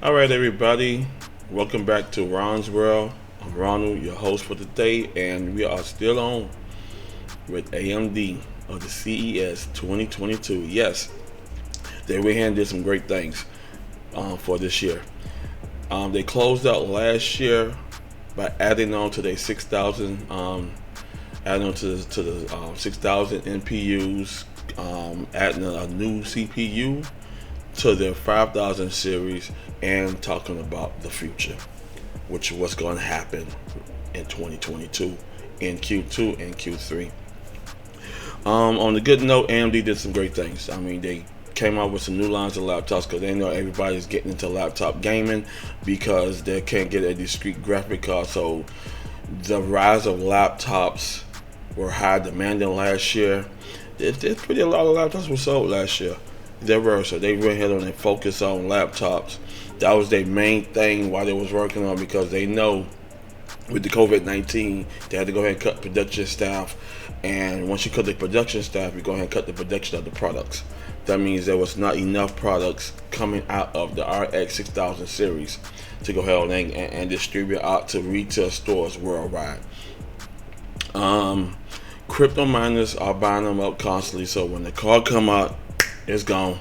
All right, everybody, welcome back to Ron's World. I'm Ronald, your host for today, and we are still on with AMD of the CES 2022. Yes, they went ahead and did some great things for this year. They closed out last year by adding on to their 6,000, adding on to the 6,000 NPUs, adding a new CPU to their 5000 series, and talking about the future, which is what's going to happen in 2022 in Q2 and Q3. On the good note, AMD did some great things. I mean, they came out with some new lines of laptops because they know everybody's getting into laptop gaming because they can't get a discrete graphic card. So the rise of laptops were high demanding last year. There's pretty a lot of laptops were sold last year. There were, so they went ahead and focused on laptops. That was their main thing while they was working on, because they know with the COVID-19 they had to go ahead and cut production staff, and once you cut the production staff, you go ahead and cut the production of the products. That means there was not enough products coming out of the RX 6000 series to go ahead and distribute out to retail stores worldwide. Crypto miners are buying them up constantly, so when the card come out, it's gone.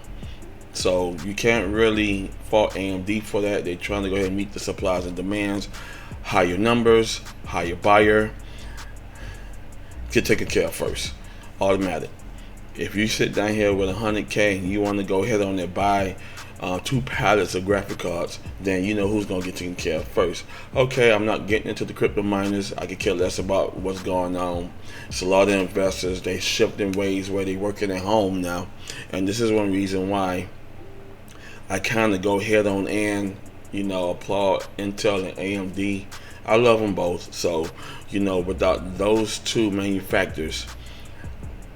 So you can't really fault AMD for that. They're trying to go ahead and meet the supplies and demands. Higher numbers, higher buyer, get taken care of first. Automatic. If you sit down here with 100K and you want to go ahead on and buy 2 pallets of graphic cards, then you know who's going to get taken care of first. Okay, I'm not getting into the crypto miners. I could care less about what's going on. It's a lot of investors. They shift in ways where they're working at home now. And this is one reason why I kind of go head on and, applaud Intel and AMD. I love them both. So, without those two manufacturers,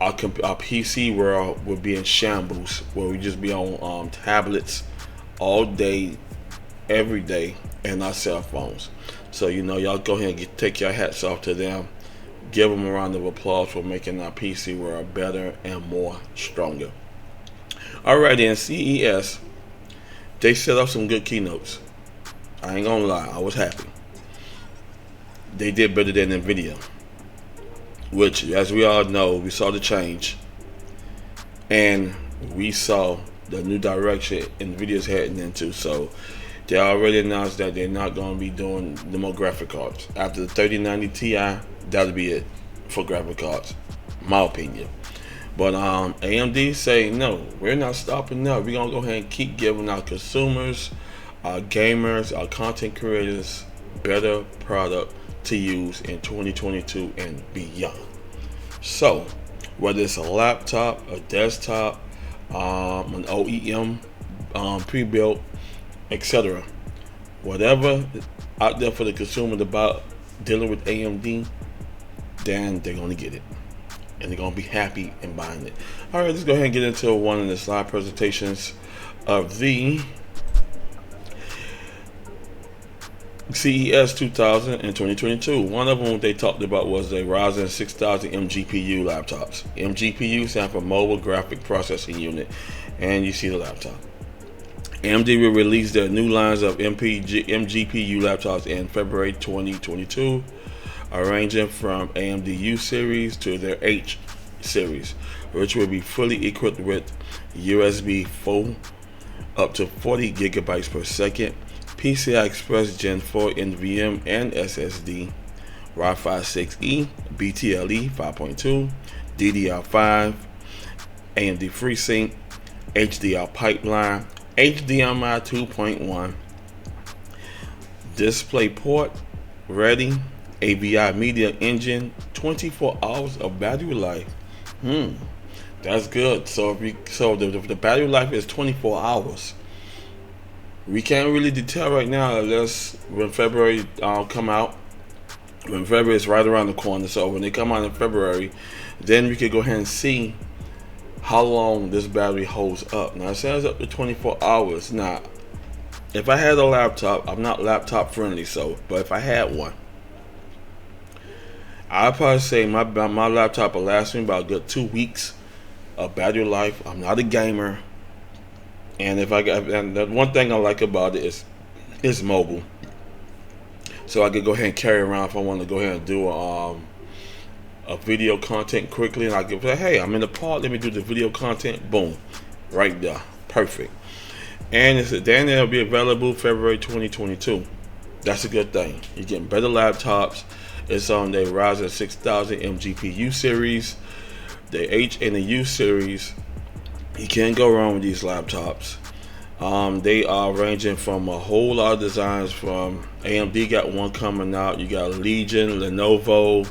our PC world would be in shambles, where we just be on tablets all day, every day, and our cell phones. So y'all go ahead and take your hats off to them. Give them a round of applause for making our PC world better and more stronger. Alrighty, in CES, they set up some good keynotes. I ain't gonna lie, I was happy. They did better than Nvidia, which, as we all know, we saw the change, and we saw the new direction Nvidia's heading into. So they already announced that they're not going to be doing the more graphic cards. After the 3090 Ti, that'll be it for graphic cards, my opinion. But AMD say, no, we're not stopping now. We're going to go ahead and keep giving our consumers, our gamers, our content creators better product to use in 2022 and beyond. So whether it's a laptop, a desktop, an OEM pre-built, etc., whatever out there for the consumer about dealing with AMD, then they're going to get it, and they're going to be happy in buying it. All right, let's go ahead and get into one of the slide presentations of the CES 2000 and 2022. One of them they talked about was the Ryzen 6000 MGPU laptops. MGPU stands for Mobile Graphic Processing Unit, and you see the laptop. AMD will release their new lines of MGPU laptops in February 2022, ranging from AMD U series to their H series, which will be fully equipped with USB 4 up to 40 gigabytes per second, PCI Express Gen 4 NVMe and SSD, Wi-Fi 6E, BTLE 5.2, DDR5, AMD FreeSync, HDR pipeline, HDMI 2.1, DisplayPort ready, AVI media engine, 24 hours of battery life. That's good. So if the battery life is 24 hours. We can't really tell right now unless when February come out. When February is right around the corner, so when they come out in February, then we could go ahead and see how long this battery holds up. Now it says up to 24 hours. Now, if I had a laptop, I'm not laptop friendly, but if I had one, I'd probably say my laptop will last me about a good 2 weeks of battery life. I'm not a gamer. And the one thing I like about it is It's mobile, so I could go ahead and carry around if I want to go ahead and do a video content quickly, and I could say, hey, I'm in the park, let me do the video content. Boom, right there, perfect. And then it'll be available February 2022. That's a good thing. You're getting better laptops. It's on the Ryzen 6000 MGPU series, the H and the U series. You can't go wrong with these laptops. They are ranging from a whole lot of designs. From AMD got one coming out. You got Legion, Lenovo,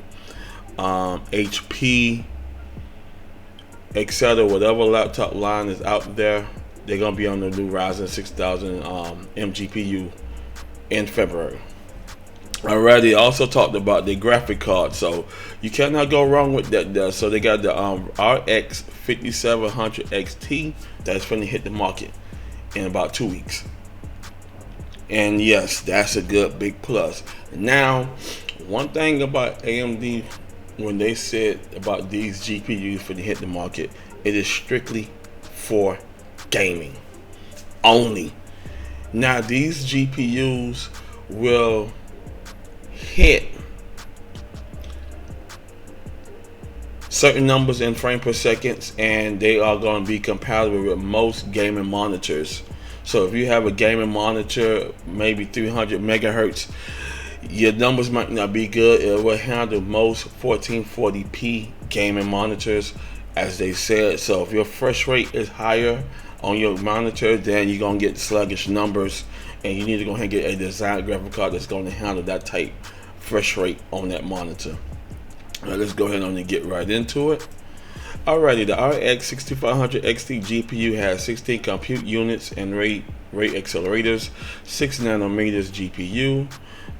HP, etc. Whatever laptop line is out there, they're gonna be on the new Ryzen 6000 MGPU in February. Already also talked about the graphic card, so you cannot go wrong with that. So they got the RX 5700 XT that's going to hit the market in about 2 weeks, and yes, that's a good big plus. Now, one thing about AMD, when they said about these GPUs for to hit the market, it is strictly for gaming only. Now, these GPUs will hit certain numbers in frame per second, and they are going to be compatible with most gaming monitors. So if you have a gaming monitor, maybe 300 megahertz, your numbers might not be good. It will handle most 1440p gaming monitors, as they said. So if your refresh rate is higher on your monitor, then you're going to get sluggish numbers, and you need to go ahead and get a design graphic card that's going to handle that type refresh rate on that monitor. All right, let's go ahead and get right into it. Alrighty, the RX 6500 XT GPU has 16 compute units and rate accelerators, 6 nanometers GPU,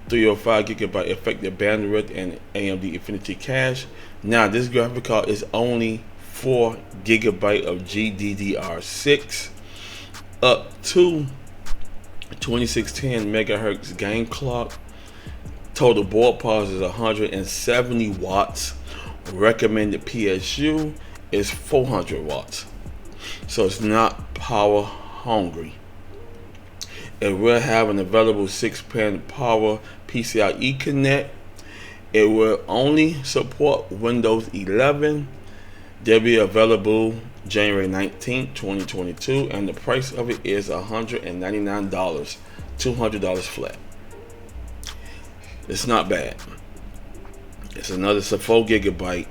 305 gigabyte effective bandwidth, and AMD Infinity Cache. Now, this graphic card is only 4 gigabyte of GDDR6, up to 2610 megahertz game clock. Total board power is 170 watts. Recommended PSU is 400 watts. So it's not power hungry. It will have an available 6-pin power PCIe connect. It will only support Windows 11. They'll be available January 19th, 2022, and the price of it is $199, $200 flat. It's not bad. It's another 4 gigabyte.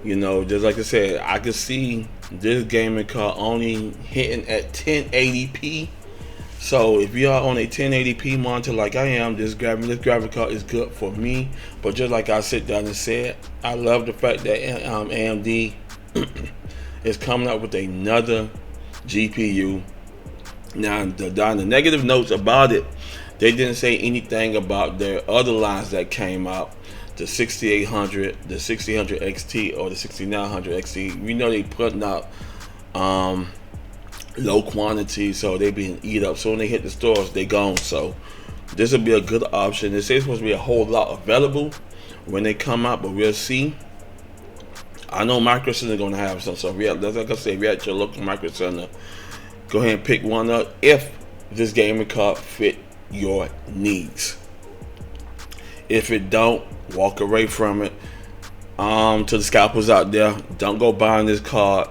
You know, just like I said, I could see this gaming card only hitting at 1080p. So if you are on a 1080p monitor like I am, this graphic card is good for me. But just like I sit down and said, I love the fact that AMD is coming up with another GPU. Now, the negative notes about it, they didn't say anything about their other lines that came out, the 6800, the 6000 XT, or the 6900 XT. We know they putting out low quantity, so they being eat up. So when they hit the stores, they gone. So this will be a good option. They say it's supposed to be a whole lot available when they come out, but we'll see. I know Micro Center is going to have some, so like I said, if you're at your local Micro Center, go ahead and pick one up if this gaming card fit your needs. If it don't, walk away from it. To the scalpers out there, don't go buying this card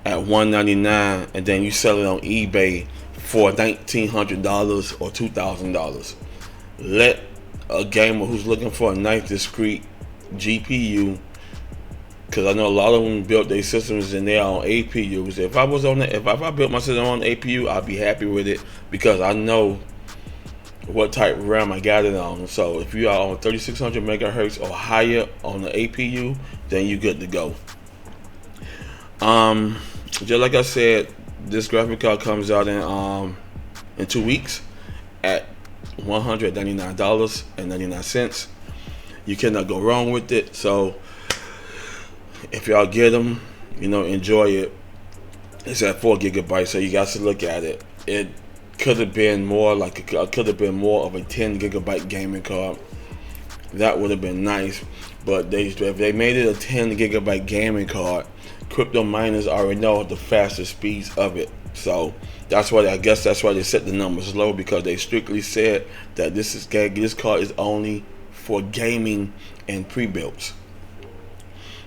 at $199 and then you sell it on eBay for $1,900 or $2,000. Let a gamer who's looking for a nice discrete GPU, because I know a lot of them built their systems and they're on APUs. If I built my system on APU, I'd be happy with it because I know what type of RAM I got it on. So if you are on 3600 megahertz or higher on the APU, then you're good to go. Just like I said, this graphic card comes out in 2 weeks at $199.99. You cannot go wrong with it. So if y'all get them, enjoy it. It's at 4 gigabytes, so you got to look at it. It could have been more of a 10 gigabyte gaming card. That would have been nice, but if they made it a 10 gigabyte gaming card, crypto miners already know the faster speeds of it. So that's why, I guess that's why they set the numbers low, because they strictly said that this card is only for gaming and pre-builds.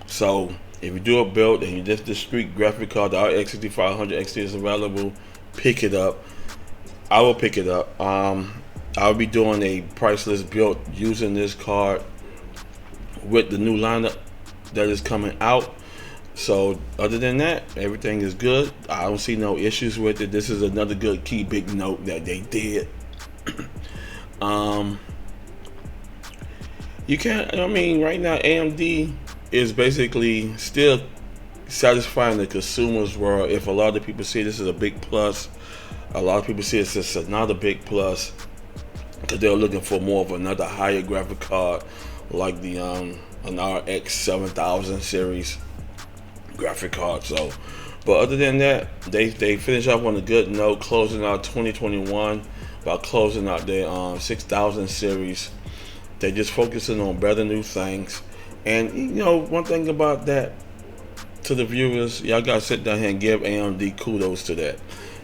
So if you do a build and you just discrete graphic card, the RX 6500 XT is available, pick it up. I will pick it up. I'll be doing a priceless build using this card with the new lineup that is coming out. So other than that, everything is good. I don't see no issues with it. This is another good key big note that they did. You can't, I mean, right now AMD is basically still satisfying the consumer's world. If a lot of people see this is a big plus, a lot of people see this as another big plus, because they're looking for more of another higher graphic card, like the an RX 7000 series graphic card. So, but other than that, they finish off on a good note, closing out 2021 by closing out their 6000 series. They just focusing on better new things. And you know, one thing about that, to the viewers, y'all gotta sit down here and give AMD kudos to that,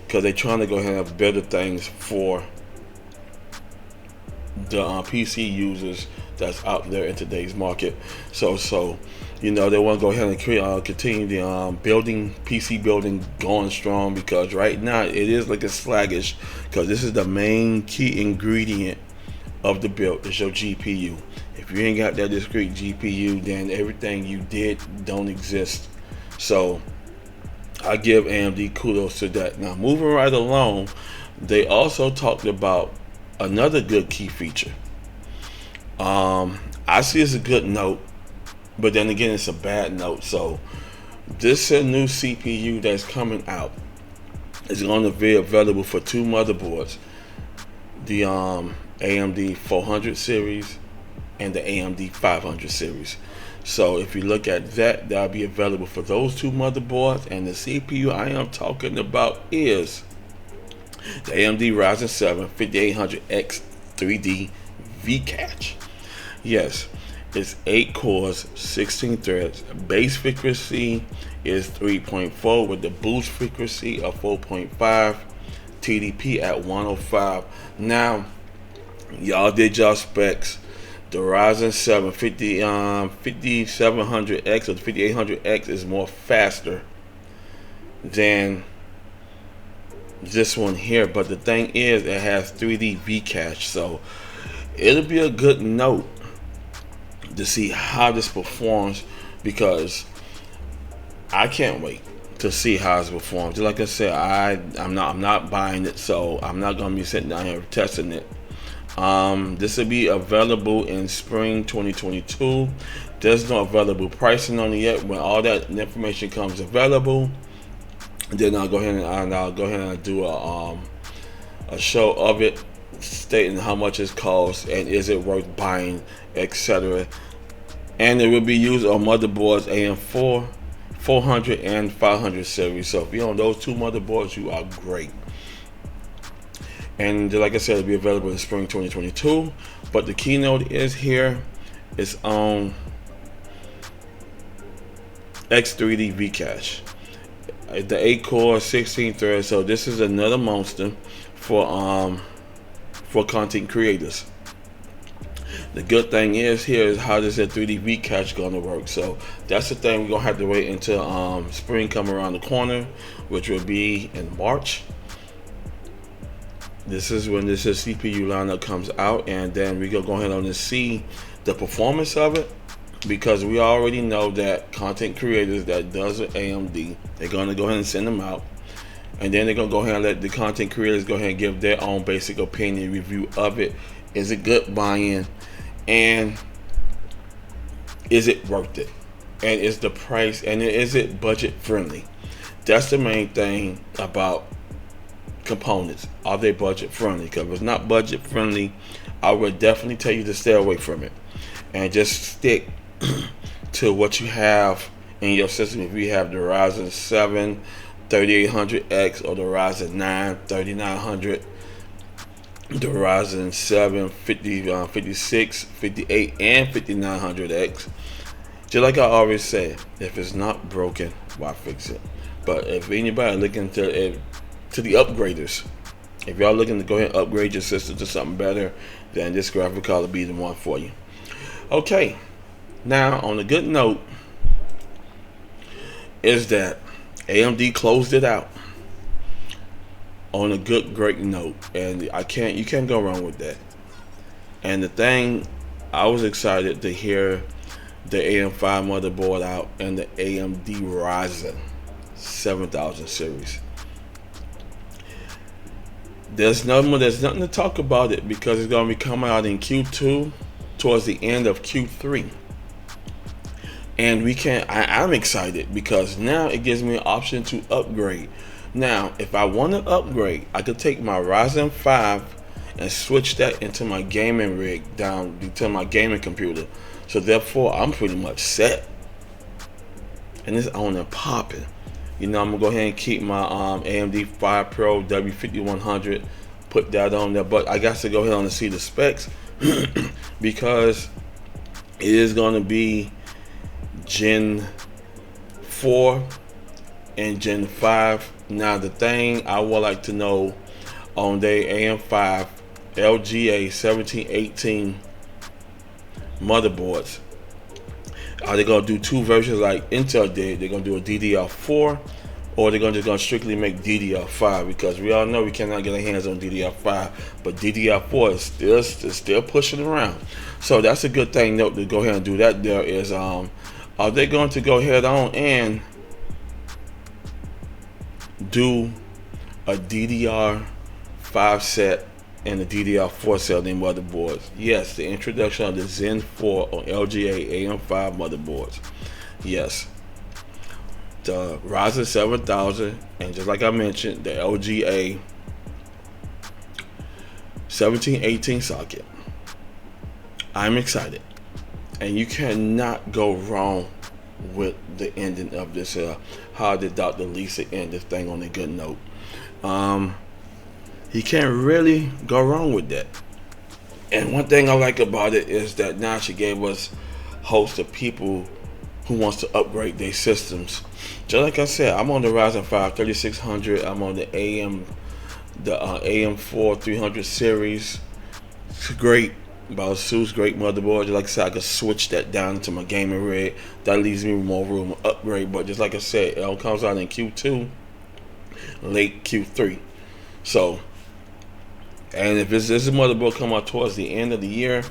because they're trying to go ahead and have better things for the PC users that's out there in today's market. So you know, they want to go ahead and continue the PC building going strong, because right now it is looking sluggish, because this is the main key ingredient of the build, is your GPU. If you ain't got that discrete GPU, then everything you did don't exist. So I give AMD kudos to that. Now moving right along, they also talked about another good key feature. I see it's a good note, but then again it's a bad note. So this new CPU that's coming out is going to be available for two motherboards, the AMD 400 series and the AMD 500 series. So if you look at that, that'll be available for those two motherboards. And the CPU I am talking about is the AMD Ryzen 7 5800X 3D V-Cache. Yes, it's 8 cores, 16 threads. Base frequency is 3.4 with the boost frequency of 4.5. TDP at 105. Now, y'all did y'all specs. The Ryzen 7 5700X or the 5800X is more faster than this one here, but the thing is, it has 3D V-Cache, so it'll be a good note to see how this performs, because I can't wait to see how it performs. Just like I said, I'm not buying it, so I'm not gonna be sitting down here testing it. This will be available in spring 2022. There's no available pricing on it yet. When all that information comes available, then I'll go ahead and do a show of it, stating how much it costs and is it worth buying, etc. And it will be used on motherboards AM4, 400 and 500 series. So if you're on those two motherboards, you are great. And like I said, it'll be available in spring 2022. But the keynote is here. It's on X3D V-Cache. The 8 core, 16 threads. So this is another monster for content creators. The good thing is here is how does that 3D V-Cache gonna work. So that's the thing. We're gonna have to wait until spring come around the corner, which will be in March. This is when this CPU lineup comes out, and then we go ahead and see the performance of it, because we already know that content creators that does with AMD, they're gonna go ahead and send them out, and then they're gonna go ahead and let the content creators go ahead and give their own basic opinion review of it. Is it good buy-in, and is it worth it, and is the price, and is it budget friendly? That's the main thing about components. Are they budget friendly? Because if it's not budget friendly, I would definitely tell you to stay away from it and just stick to what you have in your system. If you have the Ryzen 7 3800X or the Ryzen 9 3900, the Ryzen 7 56, 58 and 5900X, just like I always say, if it's not broken, why fix it? But if anybody looking to to the upgraders. If y'all looking to go ahead and upgrade your system to something better, then this graphic card will be the one for you. Okay, now on a good note is that AMD closed it out on a great note, and you can't go wrong with that. And the thing, I was excited to hear the AM5 motherboard out and the Amd Ryzen 7000 series. There's nothing to talk about it because it's going to be coming out in Q2 towards the end of Q3. And I'm excited because now it gives me an option to upgrade. Now, if I want to upgrade, I could take my Ryzen 5 and switch that into my gaming rig down to my gaming computer. So therefore, I'm pretty much set. And it's on and popping. I'm gonna go ahead and keep my AMD 5 Pro W5100, put that on there. But I got to go ahead and see the specs because it is gonna be Gen 4 and Gen 5. Now the thing I would like to know on the AM5 LGA 1718 motherboards, are they gonna do two versions like Intel did? They're gonna do a DDR4, or they're gonna strictly make DDR5? Because we all know we cannot get our hands on DDR5, but DDR4 is still pushing around. So that's a good thing. Note to go ahead and do that. There is are they going to go ahead on and do a DDR5 set and the DDR4 set in motherboards? Yes, the introduction of the Zen 4 on LGA AM5 motherboards. Yes, the Ryzen 7000, and just like I mentioned, the LGA 1718 socket. I'm excited, and you cannot go wrong with the ending of this. How did Dr. Lisa end this thing on a good note? You can't really go wrong with that. And one thing I like about it is that now she gave us a host of people who wants to upgrade their systems. Just like I said, I'm on the Ryzen 5 3600. I'm on the AM4 300 series. It's great. Balsu's great motherboard. Just like I said, I could switch that down to my gaming rig. That leaves me with more room to upgrade. But just like I said, it all comes out in Q2, late Q3. So, and if this motherboard come out towards the end of the year,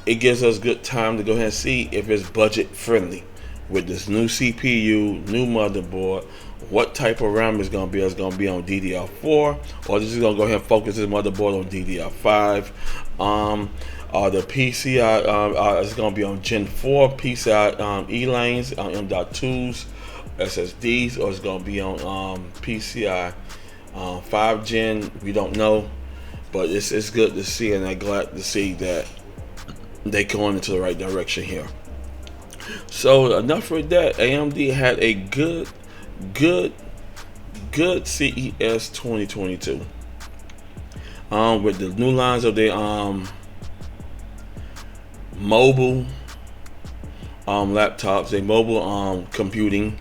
it gives us good time to go ahead and see if it's budget friendly with this new CPU, new motherboard. What type of RAM is going to be? It's going to be on DDR4, or this is going to go ahead and focus this motherboard on DDR5. The PCI is going to be on Gen 4 PCI E-lanes, M.2s, SSDs, or it's going to be on PCI 5 Gen. We don't know, but it's good to see, and I'm glad to see that they going into the right direction here. So enough with that. AMD had a good CES 2022 with the new lines of their mobile laptops, their mobile computing,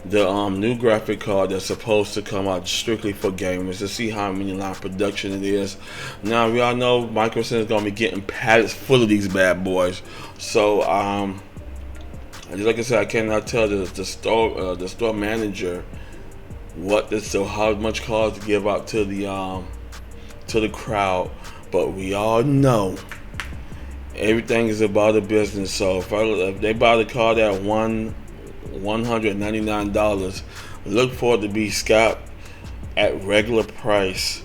the new graphic card that's supposed to come out strictly for gamers, to see how many line production it is. Now we all know Microsoft is gonna be getting pallets full of these bad boys. So just like I said, I cannot tell the store manager how much cards to give out to the crowd, but we all know everything is about the business. So if they buy the card at $199, look for it to be scalped at regular price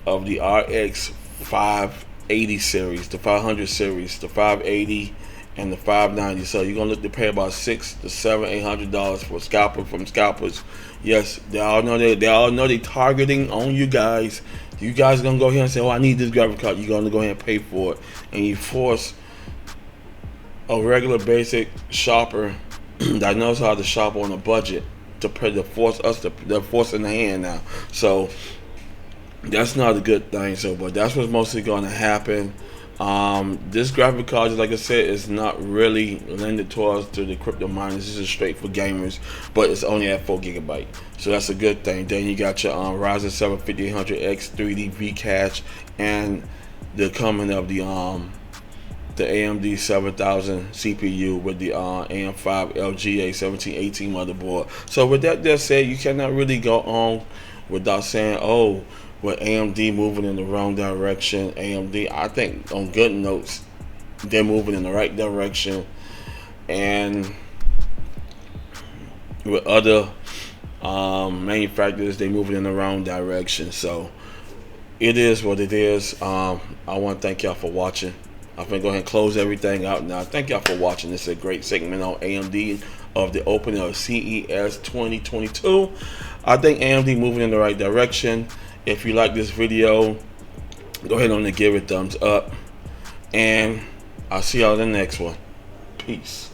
of the RX 580 series, the 500 series, the 580, and the 590. So you're gonna look to pay about $600 to $800 for from scalpers. Yes, they all know they targeting on you guys. You guys gonna go ahead and say, "Oh, I need this graphic card." You're gonna go ahead and pay for it, and you force a regular basic shopper that knows how to shop on a budget to force us they're forcing the hand now. So that's not a good thing. So, but that's what's mostly going to happen. This graphic card, like I said, is not really lended towards to the crypto miners. This is straight for gamers, but it's only at 4 GB, so that's a good thing. Then you got your Ryzen 7 5800X 3D V cache, and the coming of the AMD 7000 CPU with the AM5 LGA 1718 motherboard. So with that said, you cannot really go on without saying, oh, with AMD moving in the wrong direction. AMD, I think on good notes, they're moving in the right direction, and with other manufacturers, they're moving in the wrong direction. So it is what it is. I want to thank y'all for watching. I'm going to go ahead and close everything out now. Thank y'all for watching. This is a great segment on AMD of the opening of CES 2022. I think AMD moving in the right direction. If you like this video, go ahead and give it a thumbs up. And I'll see y'all in the next one. Peace.